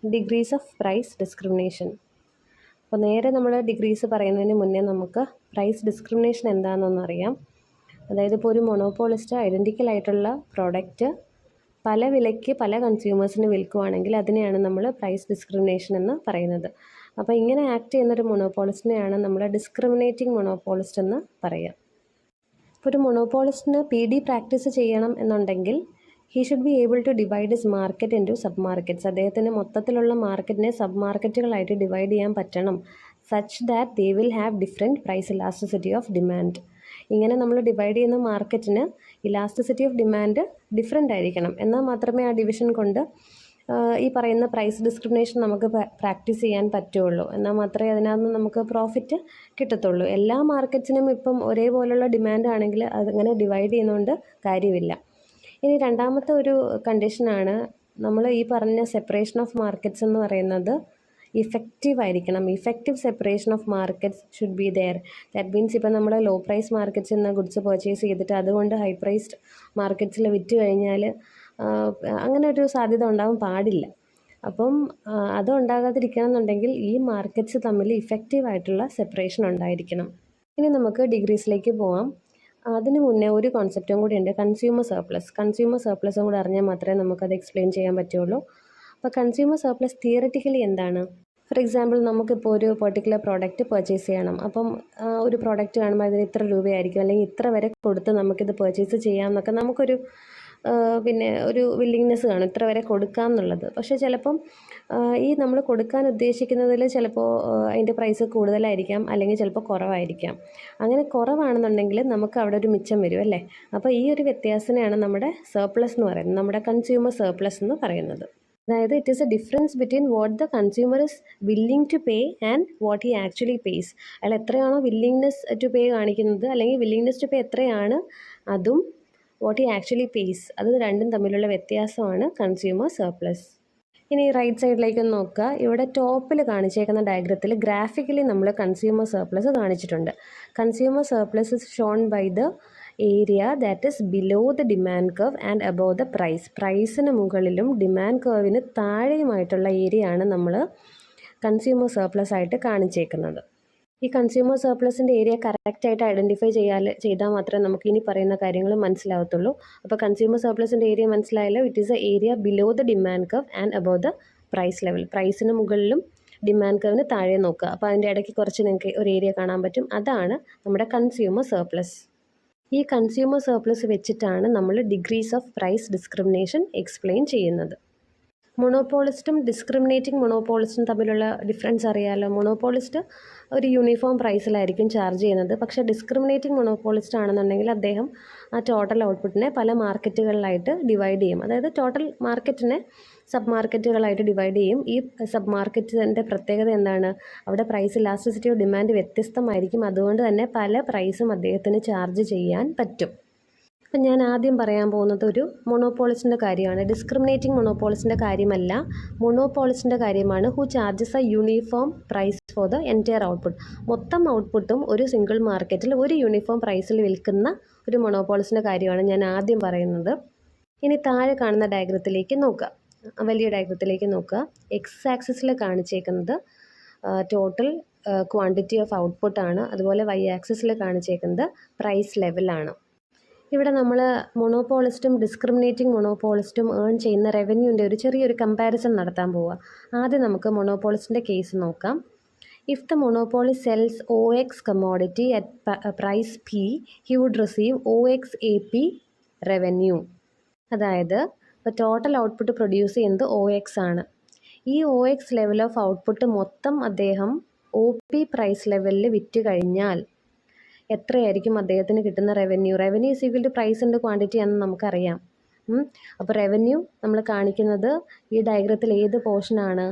Degrees of price discrimination. അപ്പോൾ നേരെ നമ്മൾ ഡിഗ്രീസ് പറയുന്നതിന് മുന്നേ നമുക്ക് പ്രൈസ് ഡിസ്ക്രിമിനേഷൻ എന്താണെന്നൊന്ന് അറിയാം. അതായത് ഇപ്പോൾ ഒരു മൊണോപോളിസ്റ്റ് ഐഡൻറ്റിക്കൽ ആയിട്ടുള്ള പ്രോഡക്റ്റ് പല വിലയ്ക്ക് പല കൺസ്യൂമേഴ്സിന് വിൽക്കുകയാണെങ്കിൽ അതിനെയാണ് നമ്മൾ പ്രൈസ് ഡിസ്ക്രിമിനേഷൻ എന്ന് പറയുന്നത്. അപ്പോൾ ഇങ്ങനെ ആക്ട് ചെയ്യുന്നൊരു മൊണോപോളിസ്റ്റിനെയാണ് നമ്മൾ ഡിസ്ക്രിമിനേറ്റിംഗ് മൊണോപോളിസ്റ്റ് എന്ന് പറയുക. ഇപ്പോൾ ഒരു മൊണോപോളിസ്റ്റിന് PD പ്രാക്ടീസ് ചെയ്യണം എന്നുണ്ടെങ്കിൽ he should be able to divide his market into sub markets. അദ്ദേഹത്തിന് മൊത്തത്തിലുള്ള മാർക്കറ്റിനെ സബ് മാർക്കറ്റുകളായിട്ട് ഡിവൈഡ് ചെയ്യാൻ പറ്റണം. Such that they will have different price elasticity of demand. ഇങ്ങനെ നമ്മൾ ഡിവൈഡ് ചെയ്യുന്ന മാർക്കറ്റിന് ഇലാസ്റ്റിസിറ്റി ഓഫ് ഡിമാൻഡ് ഡിഫറെൻ്റ് ആയിരിക്കണം. എന്നാൽ മാത്രമേ ആ ഡിവിഷൻ കൊണ്ട് ഈ പറയുന്ന പ്രൈസ് ഡിസ്ക്രിമിനേഷൻ നമുക്ക് പ്രാക്ടീസ് ചെയ്യാൻ പറ്റുള്ളൂ. എന്നാൽ മാത്രമേ അതിനകത്ത് നമുക്ക് പ്രോഫിറ്റ് കിട്ടത്തുള്ളൂ. എല്ലാ മാർക്കറ്റ്സിനും ഇപ്പം ഒരേപോലുള്ള ഡിമാൻഡ് ആണെങ്കിൽ അതങ്ങനെ ഡിവൈഡ് ചെയ്യുന്നതുകൊണ്ട് കാര്യമില്ല. ഇനി രണ്ടാമത്തെ ഒരു കണ്ടീഷനാണ് നമ്മൾ ഈ പറഞ്ഞ സെപ്പറേഷൻ ഓഫ് മാർക്കറ്റ്സ് എന്ന് പറയുന്നത് ഇഫക്റ്റീവ് ആയിരിക്കണം. Effective separation of markets should be there. That means ഇപ്പോൾ നമ്മൾ ലോ പ്രൈസ് മാർക്കറ്റ്സിൽ നിന്ന് ഗുഡ്സ് പർച്ചേസ് ചെയ്തിട്ട് അതുകൊണ്ട് ഹൈ പ്രൈസ്ഡ് മാർക്കറ്റ്സിൽ വിറ്റ് കഴിഞ്ഞാൽ അങ്ങനെ ഒരു സാധ്യത ഉണ്ടാകാൻ പാടില്ല. അപ്പം അത് ഉണ്ടാകാതിരിക്കണം എന്നുണ്ടെങ്കിൽ ഈ മാർക്കറ്റ്സ് തമ്മിൽ ഇഫക്റ്റീവായിട്ടുള്ള സെപ്പറേഷൻ ഉണ്ടായിരിക്കണം. ഇനി നമുക്ക് ഡിഗ്രീസിലേക്ക് പോവാം. അതിന് മുന്നേ ഒരു കോൺസെപ്റ്റും കൂടി ഉണ്ട്, കൺസ്യൂമർ സർപ്ലസ്. കൺസ്യൂമർ സർപ്ലസും കൂടി അറിഞ്ഞാൽ മാത്രമേ നമുക്കത് എക്സ്പ്ലെയിൻ ചെയ്യാൻ പറ്റുള്ളൂ. അപ്പോൾ കൺസ്യൂമർ സർപ്ലസ് തിയററ്റിക്കലി എന്താണ്? ഫോർ എക്സാമ്പിൾ, നമുക്കിപ്പോൾ ഒരു പെർട്ടിക്കുലർ പ്രോഡക്റ്റ് പർച്ചേസ് ചെയ്യണം. അപ്പം ഒരു പ്രോഡക്റ്റ് കാണുമ്പോൾ അതിന് ഇത്ര രൂപയായിരിക്കും, അല്ലെങ്കിൽ ഇത്ര വരെ കൊടുത്ത് നമുക്കിത് പർച്ചേസ് ചെയ്യാം എന്നൊക്കെ നമുക്കൊരു പിന്നെ ഒരു വില്ലിങ്നെസ് കാണും, ഇത്ര വരെ കൊടുക്കാം എന്നുള്ളത്. പക്ഷേ ചിലപ്പം ഈ നമ്മൾ കൊടുക്കാൻ ഉദ്ദേശിക്കുന്നതിൽ ചിലപ്പോൾ അതിൻ്റെ പ്രൈസ് കൂടുതലായിരിക്കാം, അല്ലെങ്കിൽ ചിലപ്പോൾ കുറവായിരിക്കാം. അങ്ങനെ കുറവാണെന്നുണ്ടെങ്കിൽ നമുക്ക് അവിടെ ഒരു മിച്ചം വരും അല്ലേ. അപ്പോൾ ഈ ഒരു വ്യത്യാസത്തിനെയാണ് നമ്മുടെ സർപ്ലസ് എന്ന് പറയുന്നത്, നമ്മുടെ കൺസ്യൂമർ സർപ്ലസ് എന്ന് പറയുന്നത്. അതായത് it is a difference between what the consumer is willing to pay and what he actually pays. അയാൾ എത്രയാണോ വില്ലിങ്നെസ് ടു പേ കാണിക്കുന്നത്, അല്ലെങ്കിൽ വില്ലിങ്നെസ് ടു പേ എത്രയാണ്, അതും വാട്ട് ഹി ആക്ച്വലി പേയ്സ്, അത് രണ്ടും തമ്മിലുള്ള വ്യത്യാസമാണ് കൺസ്യൂമർ സർപ്ലസ്. ഇനി റൈറ്റ് സൈഡിലേക്ക് നോക്കുക. ഇവിടെ ടോപ്പിൽ കാണിച്ചേക്കുന്ന ഡയഗ്രത്തിൽ ഗ്രാഫിക്കലി നമ്മൾ കൺസ്യൂമർ സർപ്ലസ് കാണിച്ചിട്ടുണ്ട്. Consumer surplus is shown by the area that is below the demand curve and above the price. പ്രൈസിന് മുകളിലും ഡിമാൻഡ് കർവിന് താഴെയുമായിട്ടുള്ള ഏരിയ ആണ് നമ്മൾ കൺസ്യൂമർ സർപ്ലസ് ആയിട്ട് കാണിച്ചേക്കുന്നത്. ഈ കൺസ്യൂമർ സർപ്ലസിൻ്റെ ഏരിയ കറക്റ്റായിട്ട് ഐഡൻറ്റിഫൈ ചെയ്താൽ മാത്രമേ നമുക്ക് ഇനി പറയുന്ന കാര്യങ്ങൾ മനസ്സിലാവത്തുള്ളൂ. അപ്പോൾ കൺസ്യൂമർ സർപ്ലസിൻ്റെ ഏരിയ മനസ്സിലായല്ലോ. It is a area below the demand curve and above the price level. പ്രൈസിന് മുകളിലും ഡിമാൻഡ് കർവിന് താഴെ നോക്കുക. അപ്പോൾ അതിൻ്റെ ഇടയ്ക്ക് കുറച്ച് നിങ്ങൾക്ക് ഒരു ഏരിയ കാണാൻ പറ്റും. അതാണ് നമ്മുടെ കൺസ്യൂമർ സർപ്ലസ്. ഈ കൺസ്യൂമർ സർപ്ലസ് വെച്ചിട്ടാണ് നമ്മൾ degrees of price discrimination explain ചെയ്യുന്നത്. മൊണോപോളിസ്റ്റും ഡിസ്ക്രിമിനേറ്റിംഗ് മൊണോപോളിസ്റ്റും തമ്മിലുള്ള ഡിഫറൻസ് അറിയാമല്ലോ. മൊണോപോളിസ്റ്റ് ഒരു യൂണിഫോം പ്രൈസിലായിരിക്കും ചാർജ് ചെയ്യുന്നത്. പക്ഷേ ഡിസ്ക്രിമിനേറ്റിംഗ് മൊണോപോളിസ്റ്റ് ആണെന്നുണ്ടെങ്കിൽ അദ്ദേഹം ആ ടോട്ടൽ ഔട്ട്പുട്ടിനെ പല മാർക്കറ്റുകളിലായിട്ട് ഡിവൈഡ് ചെയ്യും. അതായത് ടോട്ടൽ മാർക്കറ്റിനെ സബ് മാർക്കറ്റുകളായിട്ട് ഡിവൈഡ് ചെയ്യും. ഈ സബ് മാർക്കറ്റിൻ്റെ പ്രത്യേകത എന്താണ്? അവിടെ പ്രൈസ് ഇലാസ്റ്റിസിറ്റി ഓഫ് ഡിമാൻഡ് വ്യത്യസ്തമായിരിക്കും. അതുകൊണ്ട് തന്നെ പല പ്രൈസും അദ്ദേഹത്തിന് ചാർജ് ചെയ്യാൻ പറ്റും. അപ്പം ഞാൻ ആദ്യം പറയാൻ പോകുന്നത് ഒരു മൊണോപോളിസ്റ്റിൻ്റെ കാര്യമാണ്. ഡിസ്ക്രിമിനേറ്റിംഗ് മൊണോപോളിസ്റ്റിൻ്റെ കാര്യമല്ല, മൊണോപോളിസ്റ്റിൻ്റെ കാര്യമാണ്. Who charges a uniform price for the entire output. മൊത്തം ഔട്ട്പുട്ടും ഒരു സിംഗിൾ മാർക്കറ്റിൽ ഒരു യൂണിഫോം പ്രൈസിൽ വിൽക്കുന്ന ഒരു മൊണോപോളിസ്റ്റിൻ്റെ കാര്യമാണ് ഞാൻ ആദ്യം പറയുന്നത്. ഇനി താഴെ കാണുന്ന ഡയഗ്രത്തിലേക്ക് നോക്കുക, വലിയ ഡയഗ്രത്തിലേക്ക് നോക്കുക. എക്സ് ആക്സിസിൽ കാണിച്ചേക്കുന്നത് ടോട്ടൽ ക്വാണ്ടിറ്റി ഓഫ് ഔട്ട്പുട്ടാണ്. അതുപോലെ വൈ ആക്സിസിൽ കാണിച്ചേക്കുന്നത് പ്രൈസ് ലെവലാണ്. ഇവിടെ നമ്മൾ മൊണോപോളിസ്റ്റും ഡിസ്ക്രിമിനേറ്റിംഗ് മൊണോപോളിസ്റ്റും ഏൺ ചെയ്യുന്ന റവന്യൂവിൻ്റെ ഒരു ചെറിയൊരു കമ്പാരിസൺ നടത്താൻ പോവുക. ആദ്യം നമുക്ക് മൊണോപോളിസ്റ്റിൻ്റെ കേസ് നോക്കാം. If the monopoly sells OX commodity at price P, he would receive OX AP revenue. അതായത് ഇപ്പോൾ ടോട്ടൽ ഔട്ട്പുട്ട് പ്രൊഡ്യൂസ് ചെയ്യുന്നത് OX ആണ്. ഈ OX ലെവൽ ഓഫ് ഔട്ട്പുട്ട് മൊത്തം അദ്ദേഹം OP പ്രൈസ് ലെവലിൽ വിറ്റ് കഴിഞ്ഞാൽ എത്രയായിരിക്കും അദ്ദേഹത്തിന് കിട്ടുന്ന revenue? Revenue is equal to price into quantity ആണെന്ന് നമുക്കറിയാം. അപ്പോൾ റവന്യൂ നമ്മൾ കാണിക്കുന്നത് ഈ ഡയഗ്രത്തിൽ ഏത് പോർഷനാണ്?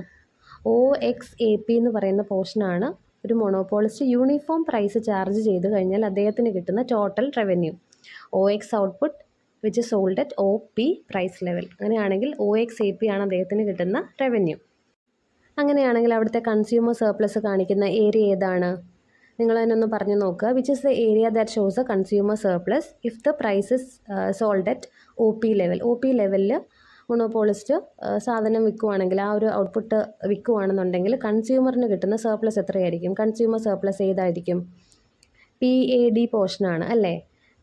OXAP എന്ന് പറയുന്ന പോർഷനാണ് ഒരു മൊണോപോളിസ്റ്റ് യൂണിഫോം പ്രൈസ് ചാർജ് ചെയ്ത് കഴിഞ്ഞാൽ അദ്ദേഹത്തിന് കിട്ടുന്ന total revenue. OX output which is sold at OP price level. അങ്ങനെയാണെങ്കിൽ OXAP ആണ് അദ്ദേഹത്തിന് കിട്ടുന്ന റവന്യൂ. അങ്ങനെയാണെങ്കിൽ അവിടുത്തെ കൺസ്യൂമർ സർപ്ലസ് കാണിക്കുന്ന ഏരിയ ഏതാണ്? നിങ്ങൾ തന്നെ ഒന്ന് പറഞ്ഞു നോക്കുക. Which is the area that shows a consumer surplus if the price is sold at OP level. OP ലെവലിൽ മൊണോപോളിസ്റ്റ് സാധനം വിൽക്കുവാണെങ്കിൽ, ആ ഒരു ഔട്ട്പുട്ട് വിൽക്കുവാണെന്നുണ്ടെങ്കിൽ കൺസ്യൂമറിന് കിട്ടുന്ന സർപ്ലസ് എത്രയായിരിക്കും? കൺസ്യൂമർ സർപ്ലസ് ഏതായിരിക്കും? PAD പോർഷനാണ് അല്ലേ?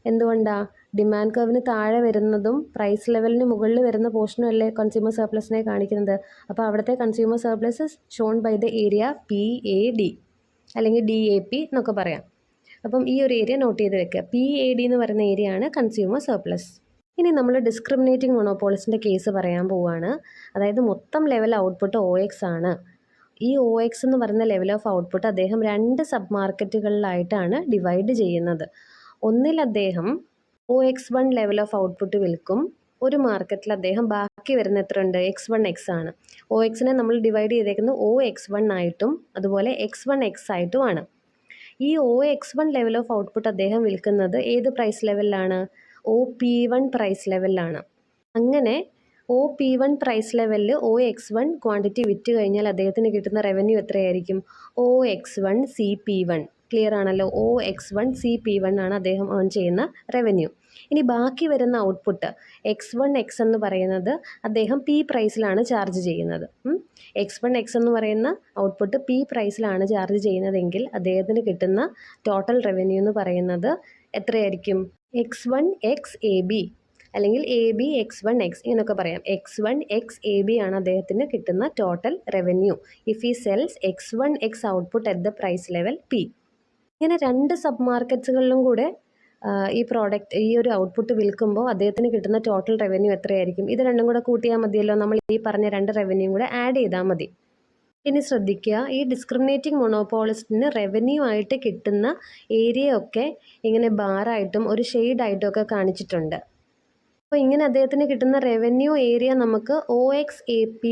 എന്തുകൊണ്ടാണ്? ഡിമാൻഡ് കർവിന് താഴെ വരുന്നതും പ്രൈസ് ലെവലിന് മുകളിൽ വരുന്ന പോർഷനും അല്ലേ കൺസ്യൂമർ സർപ്ലസിനെ കാണിക്കുന്നത്. അപ്പോൾ അവിടുത്തെ consumer surplus is shown by the area PAD അല്ലെങ്കിൽ DAP എന്നൊക്കെ പറയാം. അപ്പം ഈ ഒരു ഏരിയ നോട്ട് ചെയ്ത് വെക്കുക. PAD എന്ന് പറയുന്ന ഏരിയ ആണ് കൺസ്യൂമർ സർപ്ലസ്. ഇനി നമ്മൾ ഡിസ്ക്രിമിനേറ്റിംഗ് മൊണോപോളിസിൻ്റെ കേസ് പറയാൻ പോവുകയാണ്. അതായത് മൊത്തം ലെവൽ ഔട്ട്പുട്ട് OX ആണ്. ഈ OX എന്ന് പറയുന്ന ലെവൽ ഓഫ് ഔട്ട്പുട്ട് അദ്ദേഹം 2 സബ് മാർക്കറ്റുകളിലായിട്ടാണ് ഡിവൈഡ് ചെയ്യുന്നത്. ഒന്നിൽ അദ്ദേഹം OX1 ലെവൽ ഓഫ് ഔട്ട്പുട്ട് വിൽക്കും. ഒരു മാർക്കറ്റിൽ അദ്ദേഹം ബാക്കി വരുന്ന എത്ര ഉണ്ട്? X1X ആണ്. OXനെ നമ്മൾ ഡിവൈഡ് ചെയ്തേക്കുന്നത് OX1 ആയിട്ടും അതുപോലെ X1X ആയിട്ടുമാണ്. ഈ OX1 ലെവൽ ഓഫ് ഔട്ട്പുട്ട് അദ്ദേഹം വിൽക്കുന്നത് ഏത് പ്രൈസ് ലെവലിലാണ്? OP1 പ്രൈസ് ലെവലിലാണ്. അങ്ങനെ OP1 പ്രൈസ് ലെവലിൽ OX1 ക്വാണ്ടിറ്റി വിറ്റ് കഴിഞ്ഞാൽ അദ്ദേഹത്തിന് കിട്ടുന്ന റവന്യൂ എത്രയായിരിക്കും? OX1 CP1. ക്ലിയർ ആണല്ലോ? OX1 CP1 ആണ് അദ്ദേഹം ഏൺ ചെയ്യുന്ന റവന്യൂ. ഇനി ബാക്കി വരുന്ന ഔട്ട്പുട്ട് X1X എന്ന് പറയുന്നത് അദ്ദേഹം P പ്രൈസിലാണ് ചാർജ് ചെയ്യുന്നത്. X1X എന്ന് പറയുന്ന ഔട്ട്പുട്ട് P പ്രൈസിലാണ് ചാർജ് ചെയ്യുന്നതെങ്കിൽ അദ്ദേഹത്തിന് കിട്ടുന്ന ടോട്ടൽ റവന്യൂ എന്ന് പറയുന്നത് എത്രയായിരിക്കും? X1X AB അല്ലെങ്കിൽ AB X1X ഇങ്ങനെയൊക്കെ പറയാം. X1X AB ആണ് അദ്ദേഹത്തിന് കിട്ടുന്ന total revenue if he sells X1X output at the price level P. ഇങ്ങനെ 2 സബ് മാർക്കറ്റ്സുകളിലും കൂടെ ഈ ഒരു ഔട്ട്പുട്ട് വിൽക്കുമ്പോൾ അദ്ദേഹത്തിന് കിട്ടുന്ന ടോട്ടൽ റവന്യൂ എത്രയായിരിക്കും? ഇത് രണ്ടും കൂടെ കൂട്ടിയാൽ മതിയല്ലോ. നമ്മൾ ഈ പറഞ്ഞ 2 റവന്യൂ കൂടെ ആഡ് ചെയ്താൽ മതി. ഇനി ശ്രദ്ധിക്കുക, ഈ ഡിസ്ക്രിമിനേറ്റിംഗ് മൊണോപോളിസ്റ്റിന് റവന്യൂ ആയിട്ട് കിട്ടുന്ന ഏരിയ ഒക്കെ ഇങ്ങനെ ബാറായിട്ടും ഒരു ഷെയ്ഡായിട്ടും ഒക്കെ കാണിച്ചിട്ടുണ്ട്. അപ്പോൾ ഇങ്ങനെ അദ്ദേഹത്തിന് കിട്ടുന്ന റവന്യൂ ഏരിയ നമുക്ക് OXAP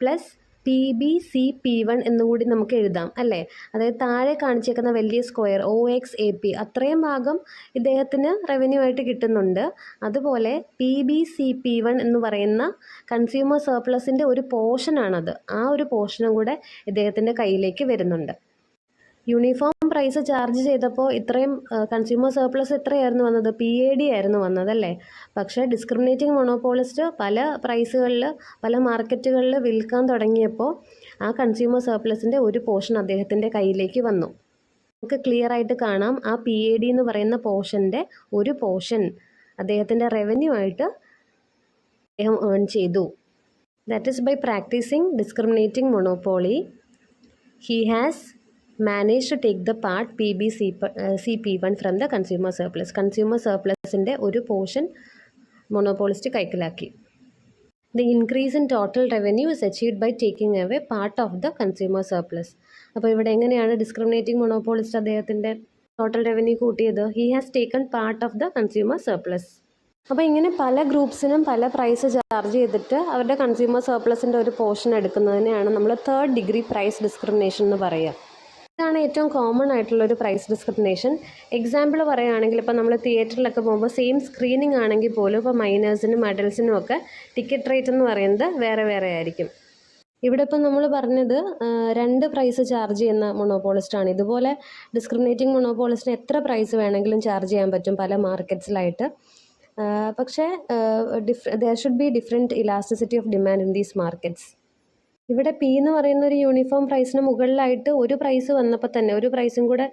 പ്ലസ് PBCP1 എന്നുകൂടി നമുക്ക് എഴുതാം അല്ലേ? അതായത് താഴെ കാണിച്ചേക്കുന്ന വലിയ സ്ക്വയർ OXAP അത്രയും ഭാഗം ഇദ്ദേഹത്തിന് റവന്യൂ ആയിട്ട് കിട്ടുന്നുണ്ട്. അതുപോലെ PBCP1 എന്ന് പറയുന്ന കൺസ്യൂമർ സർപ്ലസിൻ്റെ ഒരു പോർഷനാണത്. ആ ഒരു പോർഷനും കൂടെ ഇദ്ദേഹത്തിൻ്റെ കയ്യിലേക്ക് വരുന്നുണ്ട്. യൂണിഫോം പ്രൈസ് ചാർജ് ചെയ്തപ്പോൾ ഇത്രയും കൺസ്യൂമർ സർപ്ലസ് എത്രയായിരുന്നു വന്നത്? PAD ആയിരുന്നു വന്നതല്ലേ? പക്ഷേ ഡിസ്ക്രിമിനേറ്റിംഗ് മൊണോപോളിസ്റ്റ് പല പ്രൈസുകളിൽ പല മാർക്കറ്റുകളിൽ വിൽക്കാൻ തുടങ്ങിയപ്പോൾ ആ കൺസ്യൂമർ സർപ്ലസിൻ്റെ ഒരു പോർഷൻ അദ്ദേഹത്തിൻ്റെ കയ്യിലേക്ക് വന്നു. നമുക്ക് ക്ലിയർ ആയിട്ട് കാണാം, ആ PAD എന്ന് പറയുന്ന പോർഷൻ്റെ ഒരു പോർഷൻ അദ്ദേഹത്തിൻ്റെ റവന്യൂ ആയിട്ട് അദ്ദേഹം ഏൺ ചെയ്തു. That is by practising discriminating monopoly he has managed to take the part CP1 from the consumer surplus. Consumer സർപ്ലസിൻ്റെ ഒരു പോർഷൻ മൊണോപോളിസ്റ്റ് കൈക്കലാക്കി. The increase in total revenue is achieved by taking away part of the consumer surplus. അപ്പോൾ ഇവിടെ എങ്ങനെയാണ് discriminating മൊണോപോളിസ്റ്റ് അദ്ദേഹത്തിൻ്റെ total revenue കൂട്ടിയത്? He has taken part of the consumer surplus. അപ്പോൾ ഇങ്ങനെ പല ഗ്രൂപ്പ്സിനും പല പ്രൈസ് ചാർജ് ചെയ്തിട്ട് അവരുടെ കൺസ്യൂമർ സർപ്ലസിൻ്റെ ഒരു പോർഷൻ എടുക്കുന്നതിനെയാണ് നമ്മൾ 3rd ഡിഗ്രി പ്രൈസ് ഡിസ്ക്രിമിനേഷൻ എന്ന് പറയുക. ഇതാണ് ഏറ്റവും കോമൺ ആയിട്ടുള്ളൊരു പ്രൈസ് ഡിസ്ക്രിമിനേഷൻ. എക്സാമ്പിൾ പറയുകയാണെങ്കിൽ ഇപ്പോൾ നമ്മൾ തിയേറ്ററിലൊക്കെ പോകുമ്പോൾ സെയിം സ്ക്രീനിങ് ആണെങ്കിൽ പോലും ഇപ്പോൾ മൈനേഴ്സിനും അഡൽസിനും ഒക്കെ ടിക്കറ്റ് റേറ്റ് എന്ന് പറയുന്നത് വേറെ വേറെ ആയിരിക്കും. ഇവിടെ ഇപ്പം നമ്മൾ പറഞ്ഞത് 2 പ്രൈസ് ചാർജ് ചെയ്യുന്ന മൊണോപോളിസ്റ്റാണ്. ഇതുപോലെ ഡിസ്ക്രിമിനേറ്റിംഗ് മൊണോപോളിസ്റ്റിന് എത്ര പ്രൈസ് വേണമെങ്കിലും ചാർജ് ചെയ്യാൻ പറ്റും പല മാർക്കറ്റ്സിലായിട്ട്. പക്ഷേ there should be different elasticity of demand in these markets. ഇവിടെ P എന്ന് പറയുന്ന ഒരു യൂണിഫോം പ്രൈസിന് മുകളിലായിട്ട് ഒരു പ്രൈസ് വന്നപ്പോൾ തന്നെ ഒരു പ്രൈസും കൂടെ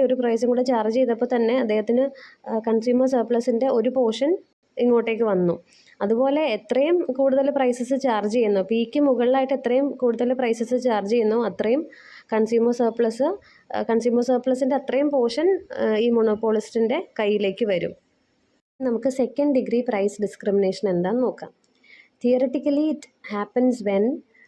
ഒരു പ്രൈസും കൂടെ ചാർജ് ചെയ്തപ്പോൾ തന്നെ അദ്ദേഹത്തിന് കൺസ്യൂമർ സർപ്ലസിൻ്റെ ഒരു പോർഷൻ ഇങ്ങോട്ടേക്ക് വന്നു. അതുപോലെ എത്രയും കൂടുതൽ പ്രൈസസ് ചാർജ് ചെയ്യുന്നു, Pക്ക് മുകളിലായിട്ട് എത്രയും കൂടുതൽ പ്രൈസസ് ചാർജ് ചെയ്യുന്നു അത്രയും കൺസ്യൂമർ സർപ്ലസിൻ്റെ അത്രയും പോർഷൻ ഈ മൊണോപോളിസ്റ്റിൻ്റെ കയ്യിലേക്ക് വരും. നമുക്ക് 2nd ഡിഗ്രി പ്രൈസ് ഡിസ്ക്രിമിനേഷൻ എന്താണെന്ന് നോക്കാം. Theoretically, it happens when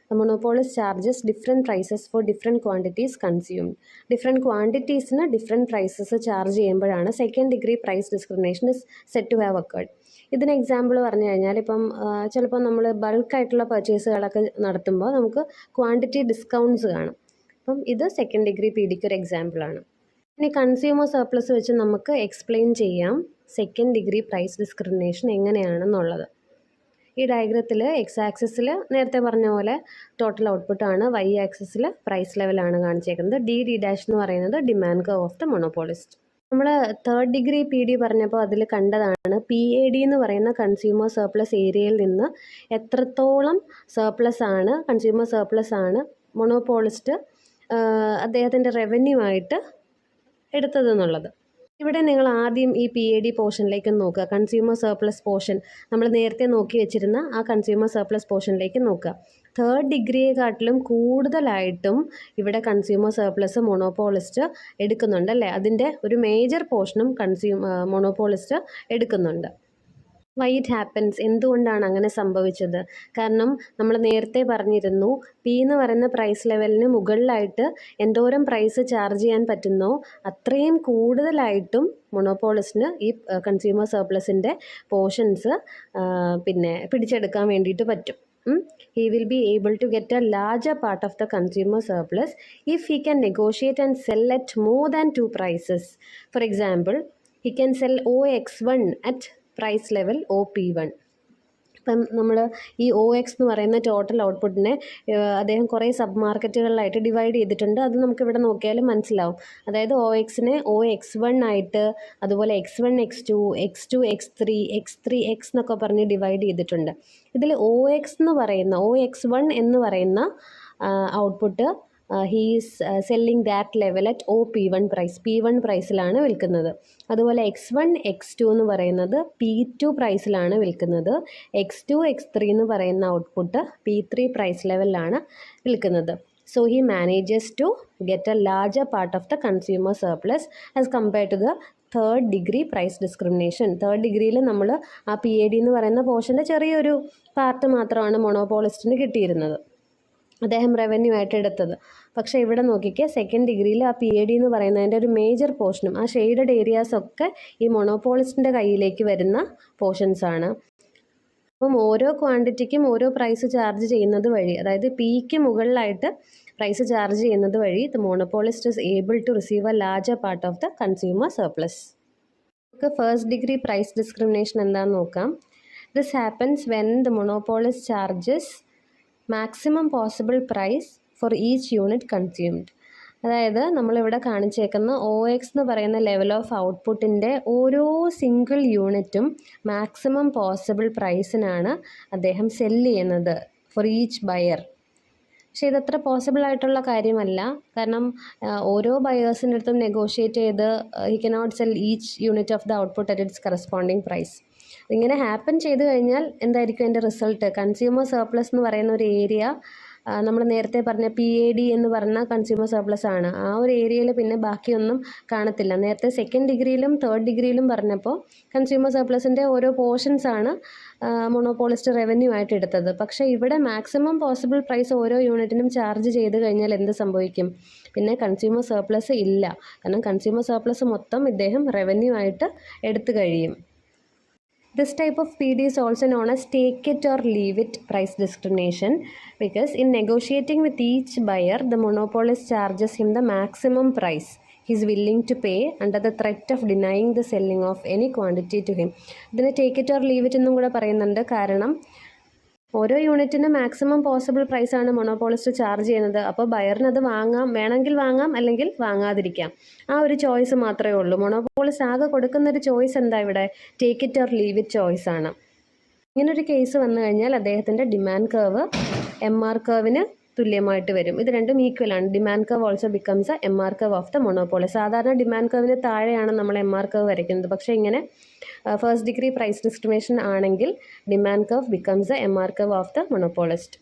the monopolist charges different prices for different quantities consumed. Different quantitiesന് different prices ചാർജ് ചെയ്യുമ്പോഴാണ് 2nd degree price discrimination is said to have occurred. ഇതിന് example പറഞ്ഞു കഴിഞ്ഞാൽ ഇപ്പം ചിലപ്പോൾ നമ്മൾ ബൾക്കായിട്ടുള്ള പർച്ചേസുകളൊക്കെ നടത്തുമ്പോൾ നമുക്ക് ക്വാണ്ടിറ്റി ഡിസ്കൗണ്ട്സ് കാണും. അപ്പം ഇത് 2nd ഡിഗ്രി PDക്ക് ഒരു എക്സാമ്പിളാണ്. ഇനി കൺസ്യൂമർ സർപ്ലസ് വെച്ച് നമുക്ക് എക്സ്പ്ലെയിൻ ചെയ്യാം 2nd ഡിഗ്രി പ്രൈസ് ഡിസ്ക്രിമിനേഷൻ എങ്ങനെയാണെന്നുള്ളത്. ഈ ഡയഗ്രത്തിൽ X ആക്സിസിൽ നേരത്തെ പറഞ്ഞ പോലെ ടോട്ടൽ ഔട്ട്പുട്ടാണ്, Y ആക്സിസിൽ പ്രൈസ് ലെവലാണ് കാണിച്ചേക്കുന്നത്. D' എന്ന് പറയുന്നത് ഡിമാൻഡ് കർവ് ഓഫ് ദ മൊണോപോളിസ്റ്റ്. നമ്മൾ തേർഡ് ഡിഗ്രി PD പറഞ്ഞപ്പോൾ അതിൽ കണ്ടതാണ് PAD എന്ന് പറയുന്ന കൺസ്യൂമർ സർപ്ലസ് ഏരിയയിൽ നിന്ന് എത്രത്തോളം കൺസ്യൂമർ സർപ്ലസ് ആണ് മൊണോപോളിസ്റ്റ് അദ്ദേഹത്തിൻ്റെ റവന്യൂ ആയിട്ട് എടുത്തതെന്നുള്ളത്. ഇവിടെ നിങ്ങൾ ആദ്യം ഈ PAD പോർഷനിലേക്ക് നോക്കുക. കൺസ്യൂമർ സർപ്ലസ് പോർഷൻ നമ്മൾ നേരത്തെ നോക്കി വെച്ചിരുന്ന ആ കൺസ്യൂമർ സർപ്ലസ് പോർഷനിലേക്ക് നോക്കുക. തേർഡ് ഡിഗ്രിയെക്കാട്ടിലും കൂടുതലായിട്ടും ഇവിടെ കൺസ്യൂമർ സർപ്ലസ് മൊണോപോളിസ്റ്റ് എടുക്കുന്നുണ്ട് അല്ലേ. അതിൻ്റെ ഒരു മേജർ പോർഷനും മൊണോപോളിസ്റ്റ് എടുക്കുന്നുണ്ട്. വൈ ഇറ്റ് ഹാപ്പൻസ്, എന്തുകൊണ്ടാണ് അങ്ങനെ സംഭവിച്ചത്? കാരണം നമ്മൾ നേരത്തെ പറഞ്ഞിരുന്നു P എന്ന് പറയുന്ന പ്രൈസ് ലെവലിന് മുകളിലായിട്ട് എന്തോരം പ്രൈസ് ചാർജ് ചെയ്യാൻ പറ്റുന്നോ അത്രയും കൂടുതലായിട്ടും മൊണോപോളിസ്റ്റിന് ഈ കൺസ്യൂമർ സർപ്ലസിൻ്റെ പോർഷൻസ് പിടിച്ചെടുക്കാൻ വേണ്ടിയിട്ട് പറ്റും. He will be able to get a larger part of the consumer surplus if he can negotiate and sell at more than 2 prices. For example, he can sell OX1 at price level OP1. ഇപ്പം നമ്മൾ ഈ OX എന്ന് പറയുന്ന total ഔട്ട്പുട്ടിനെ അദ്ദേഹം കുറേ sub മാർക്കറ്റുകളിലായിട്ട് divide ചെയ്തിട്ടുണ്ട്. അത് നമുക്കിവിടെ നോക്കിയാലും മനസ്സിലാവും. അതായത് OXനെ OX1 ആയിട്ട്, അതുപോലെ X1 X2 X2 X3 X3 X എന്നൊക്കെ പറഞ്ഞ് ഡിവൈഡ് ചെയ്തിട്ടുണ്ട്. ഇതിൽ OX1 എന്ന് പറയുന്ന output he's selling that level at OP1 price, P1 പ്രൈസിലാണ് വിൽക്കുന്നത്. അതുപോലെ X1 X2 എന്ന് പറയുന്നത് P2 പ്രൈസിലാണ് വിൽക്കുന്നത്. X2 X3 എന്ന് പറയുന്ന ഔട്ട്പുട്ട് P3 പ്രൈസ് ലെവലിലാണ് വിൽക്കുന്നത്. So he manages to get a larger part of the consumer surplus as compared to the third degree price discrimination. Third ഡിഗ്രിയിൽ നമ്മൾ ആ PAD എന്ന് പറയുന്ന പോർഷൻ്റെ ചെറിയൊരു പാർട്ട് മാത്രമാണ് മൊണോപോളിസ്റ്റിന് കിട്ടിയിരുന്നത്, അദ്ദേഹം റവന്യൂ ആയിട്ട് എടുത്തത്. പക്ഷേ ഇവിടെ നോക്കിക്കേ, സെക്കൻഡ് ഡിഗ്രിയിൽ ആ PAD എന്ന് പറയുന്നതിൻ്റെ ഒരു മേജർ പോർഷനും ആ ഷെയ്ഡഡ് ഏരിയാസൊക്കെ ഈ മൊണോപോളിസ്റ്റിൻ്റെ കയ്യിലേക്ക് വരുന്ന പോർഷൻസാണ്. അപ്പം ഓരോ ക്വാണ്ടിറ്റിക്കും ഓരോ പ്രൈസ് ചാർജ് ചെയ്യുന്നത് വഴി, അതായത് Pക്ക് മുകളിലായിട്ട് പ്രൈസ് ചാർജ് ചെയ്യുന്നത് വഴി the monopolist is able to receive a larger part of the consumer surplus. നമുക്ക് ഫസ്റ്റ് ഡിഗ്രി പ്രൈസ് ഡിസ്ക്രിമിനേഷൻ എന്താണെന്ന് നോക്കാം. This happens when the monopolist charges maximum possible price for each unit consumed. അതായത് നമ്മളിവിടെ കാണിച്ചേക്കുന്ന OX എന്ന് പറയുന്ന level of ഔട്ട്പുട്ടിൻ്റെ ഓരോ single യൂണിറ്റും maximum possible പ്രൈസിനാണ് അദ്ദേഹം സെല്ല് ചെയ്യുന്നത് ഫോർ ഈച്ച് ബയർ. പക്ഷേ ഇതത്ര പോസിബിൾ ആയിട്ടുള്ള കാര്യമല്ല. കാരണം ഓരോ ബയേഴ്സിൻ്റെ അടുത്തും നെഗോഷിയേറ്റ് ചെയ്ത് he cannot sell each unit of the output at its corresponding price. ഇങ്ങനെ ഹാപ്പൻ ചെയ്ത് കഴിഞ്ഞാൽ എന്തായിരിക്കും അതിൻ്റെ റിസൾട്ട്? കൺസ്യൂമർ സർപ്ലസ് എന്ന് പറയുന്ന ഒരു ഏരിയ, നമ്മൾ നേരത്തെ പറഞ്ഞ PAD എന്ന് പറഞ്ഞ കൺസ്യൂമർ സർപ്ലസ് ആണ്. ആ ഒരു ഏരിയയിൽ പിന്നെ ബാക്കിയൊന്നും കാണത്തില്ല. നേരത്തെ സെക്കൻഡ് ഡിഗ്രിയിലും തേർഡ് ഡിഗ്രിയിലും പറഞ്ഞപ്പോൾ കൺസ്യൂമർ സർപ്ലസിൻ്റെ ഓരോ പോർഷൻസാണ് മൊണോപോളിസ്റ്റ് റവന്യൂ ആയിട്ട് എടുത്തത്. പക്ഷേ ഇവിടെ മാക്സിമം പോസിബിൾ പ്രൈസ് ഓരോ യൂണിറ്റിനും ചാർജ് ചെയ്ത് കഴിഞ്ഞാൽ എന്ത് സംഭവിക്കും? പിന്നെ കൺസ്യൂമർ സർപ്ലസ് ഇല്ല. കാരണം കൺസ്യൂമർ സർപ്ലസ് മൊത്തം ഇദ്ദേഹം റവന്യൂ ആയിട്ട് എടുത്തു കഴിയും. This type of PD is also known as take it or leave it price discrimination, because in negotiating with each buyer, the monopolist charges him the maximum price he is willing to pay under the threat of denying the selling of any quantity to him. ഇതിനെ take it or leave it എന്നും കൂടെ പറയുന്നുണ്ട്. കാരണം ഓരോ യൂണിറ്റിന് maximum possible പ്രൈസാണ് മൊണോപോളിസ്റ്റ് charge ചെയ്യുന്നത്. അപ്പോൾ ബയറിന് അത് വാങ്ങാം, വേണമെങ്കിൽ വാങ്ങാം, അല്ലെങ്കിൽ വാങ്ങാതിരിക്കാം. ആ ഒരു ചോയ്സ് മാത്രമേ ഉള്ളൂ. മൊണോപോളിസ്റ്റ് ആകെ കൊടുക്കുന്നൊരു ചോയ്സ് എന്താ ഇവിടെ? Take it or leave it choice ആണ്. ഇങ്ങനൊരു കേസ് വന്നു കഴിഞ്ഞാൽ അദ്ദേഹത്തിൻ്റെ ഡിമാൻഡ് കർവ് MR കർവിന് തുല്യമായിട്ട് വരും. ഇത് രണ്ടും ഈക്വലാണ്. Demand curve also becomes a MR curve of the monopoly. സാധാരണ ഡിമാൻഡ് കർവിന് താഴെയാണ് നമ്മൾ MR കർവ് വരയ്ക്കുന്നത്. പക്ഷേ ഇങ്ങനെ ഫസ്റ്റ് ഡിഗ്രി പ്രൈസ് ഡിസ്ക്രിമിനേഷൻ ആണെങ്കിൽ demand curve becomes a MR curve of the മൊണോപോളിസ്റ്റ്.